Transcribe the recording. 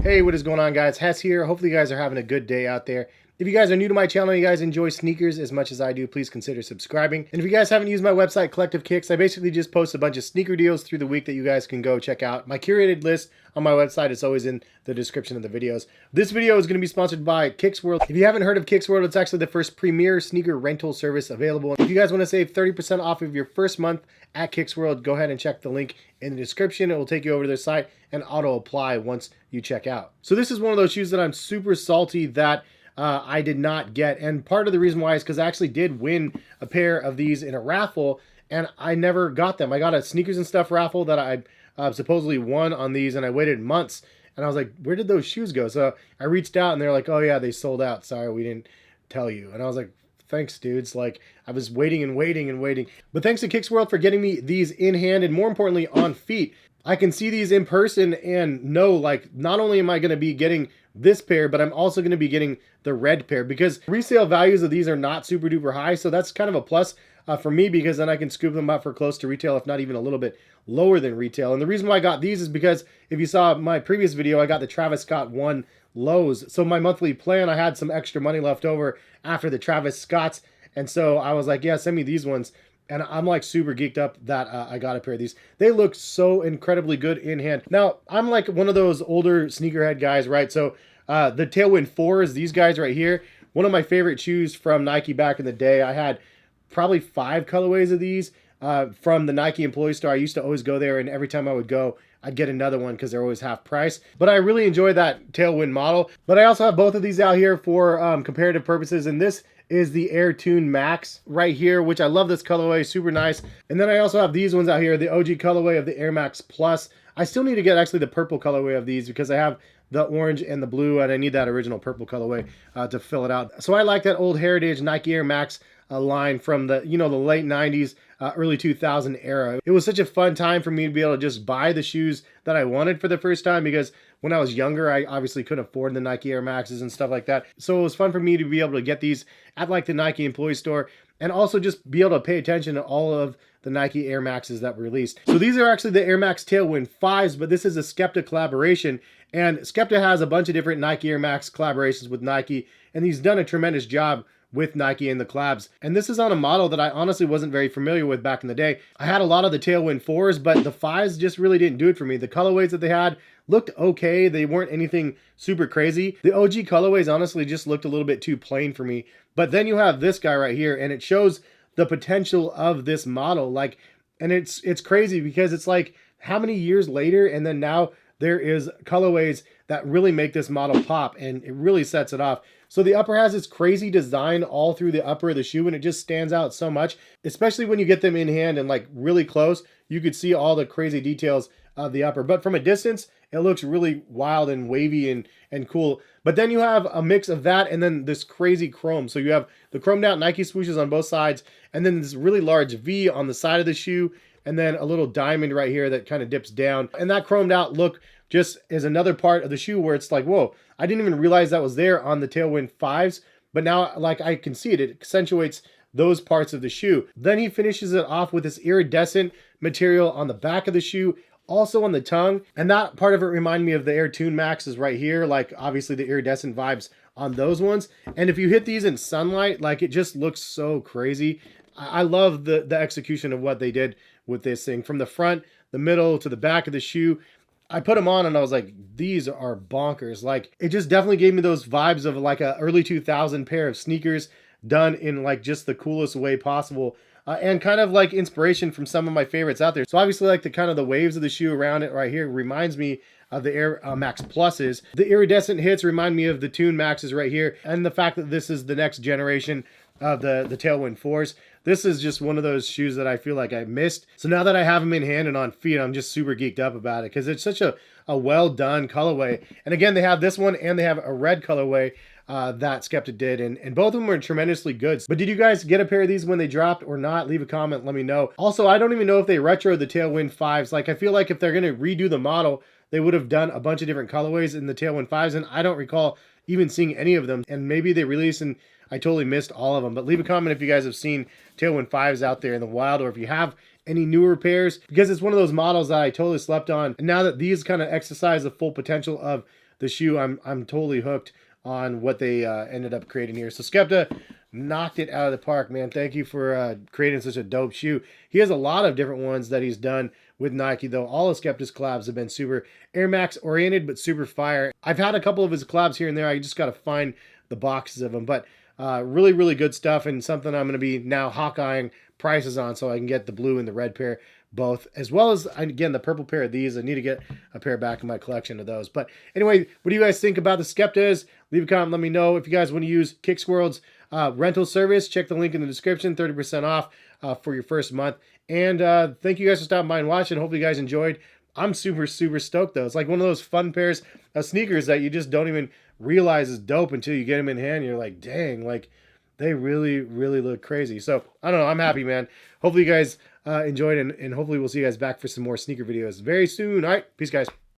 Hey, what is going on, guys? Hess here. Hopefully you guys are having a good day out there. If you guys are new to my channel and you guys enjoy sneakers as much as I do, please consider subscribing. And if you guys haven't used my website, Collective Kicks, I basically just post a bunch of sneaker deals through the week that you guys can go check out. My curated list on my website is always in the description of the videos. This video is going to be sponsored by Kicks World. If you haven't heard of Kicks World, it's actually the first premier sneaker rental service available. If you guys want to save 30% off of your first month at Kicks World, go ahead and check the link in the description. It will take you over to their site and auto apply once you check out. So this is one of those shoes that I'm super salty that I did not get, and part of the reason why is because I actually did win a pair of these in a raffle and I never got them. I got a sneakers and stuff raffle that I supposedly won on these, and I waited months and I was like, where did those shoes go? So I reached out and they're like, oh yeah, they sold out, sorry, we didn't tell you. And I was like, thanks, dudes. Like, I was waiting and waiting and waiting. But thanks to Kicks World for getting me these in hand and more importantly on feet. I can see these in person and know, like, not only am I going to be getting this pair, but I'm also going to be getting the red pair, because resale values of these are not super duper high. So that's kind of a plus for me, because then I can scoop them up for close to retail, if not even a little bit lower than retail. And the reason why I got these is because if you saw my previous video, I got the Travis Scott 1 lows. So my monthly plan, I had some extra money left over after the Travis Scotts. And so I was like, yeah, send me these ones. And I'm like super geeked up that I got a pair of these. They look so incredibly good in hand. Now, I'm like one of those older sneakerhead guys, right? So the Tailwind 4s, these guys right here, one of my favorite shoes from Nike back in the day. I had probably 5 colorways of these from the Nike employee store. I used to always go there, and every time I would go, I'd get another one because they're always half price. But I really enjoy that Tailwind model. But I also have both of these out here for comparative purposes, and this is the Air Tune Max right here, which I love this colorway, super nice. And then I also have these ones out here, the OG colorway of the Air Max Plus. I still need to get actually the purple colorway of these because I have the orange and the blue, and I need that original purple colorway to fill it out. So I like that old heritage Nike Air Max line from the, the late 90s, early 2000 era. It was such a fun time for me to be able to just buy the shoes that I wanted for the first time, because when I was younger, I obviously couldn't afford the Nike Air Maxes and stuff like that. So it was fun for me to be able to get these at like the Nike employee store, and also just be able to pay attention to all of the Nike Air Maxes that were released. So these are actually the Air Max Tailwind 5s, but this is a Skepta collaboration. And Skepta has a bunch of different Nike Air Max collaborations with Nike, and he's done a tremendous job with Nike and the collabs. And this is on a model that I honestly wasn't very familiar with back in the day. I had a lot of the Tailwind 4s, but the 5s just really didn't do it for me. The colorways that they had looked okay. They weren't anything super crazy. The OG colorways honestly just looked a little bit too plain for me. But then you have this guy right here, and it shows the potential of this model. Like, and it's crazy because it's like, how many years later, and then now there is colorways that really make this model pop, and it really sets it off. So the upper has this crazy design all through the upper of the shoe, and it just stands out so much, especially when you get them in hand and like really close. You could see all the crazy details of the upper, but from a distance, it looks really wild and wavy and cool. But then you have a mix of that and then this crazy chrome. So you have the chromed out Nike swooshes on both sides, and then this really large V on the side of the shoe, and then a little diamond right here that kind of dips down. And that chromed out look just is another part of the shoe where it's like, whoa, I didn't even realize that was there on the Tailwind 5s, but now like I can see it. It accentuates those parts of the shoe. Then he finishes it off with this iridescent material on the back of the shoe, also on the tongue. And that part of it reminded me of the Air Tune Maxes right here, like obviously the iridescent vibes on those ones. And if you hit these in sunlight, like it just looks so crazy. I love the execution of what they did with this thing, from the front, the middle to the back of the shoe. I put them on and I was like, these are bonkers. Like, it just definitely gave me those vibes of like a early 2000 pair of sneakers done in like just the coolest way possible. And kind of like inspiration from some of my favorites out there. So obviously like the kind of the waves of the shoe around it right here reminds me of the Air Max Pluses. The iridescent hits remind me of the Tune Maxes right here. And the fact that this is the next generation of the Tailwind 4s. This is just one of those shoes that I feel like I missed. So now that I have them in hand and on feet, I'm just super geeked up about it because it's such a well done colorway. And again, they have this one and they have a red colorway that Skepta did, and both of them were tremendously good. But did you guys get a pair of these when they dropped or not? Leave a comment, let me know. Also, I don't even know if they retro the Tailwind 5s. Like, I feel like if they're going to redo the model, they would have done a bunch of different colorways in the Tailwind 5s, and I don't recall even seeing any of them. And maybe they released and I totally missed all of them. But leave a comment if you guys have seen Tailwind 5s out there in the wild, or if you have any newer pairs, because it's one of those models that I totally slept on. And now that these kind of exercise the full potential of the shoe, I'm totally hooked on what they ended up creating here. So Skepta knocked it out of the park, man. Thank you for creating such a dope shoe. He has a lot of different ones that he's done with Nike, though. All of Skepta's collabs have been super Air Max oriented, but super fire. I've had a couple of his collabs here and there. I just got to find the boxes of them, but really, really good stuff, and something I'm going to be now hawkeyeing prices on so I can get the blue and the red pair both, as well as, again, the purple pair of these. I need to get a pair back in my collection of those. But anyway, what do you guys think about the Skeptas? Leave a comment, let me know. If you guys want to use Kicks World's rental service, check the link in the description, 30% off for your first month. And thank you guys for stopping by and watching. Hope you guys enjoyed. I'm super, super stoked, though. It's like one of those fun pairs of sneakers that you just don't even realize is dope until you get them in hand. You're like, dang, like, they really, really look crazy. So, I don't know. I'm happy, man. Hopefully you guys enjoyed, and hopefully we'll see you guys back for some more sneaker videos very soon. All right. Peace, guys.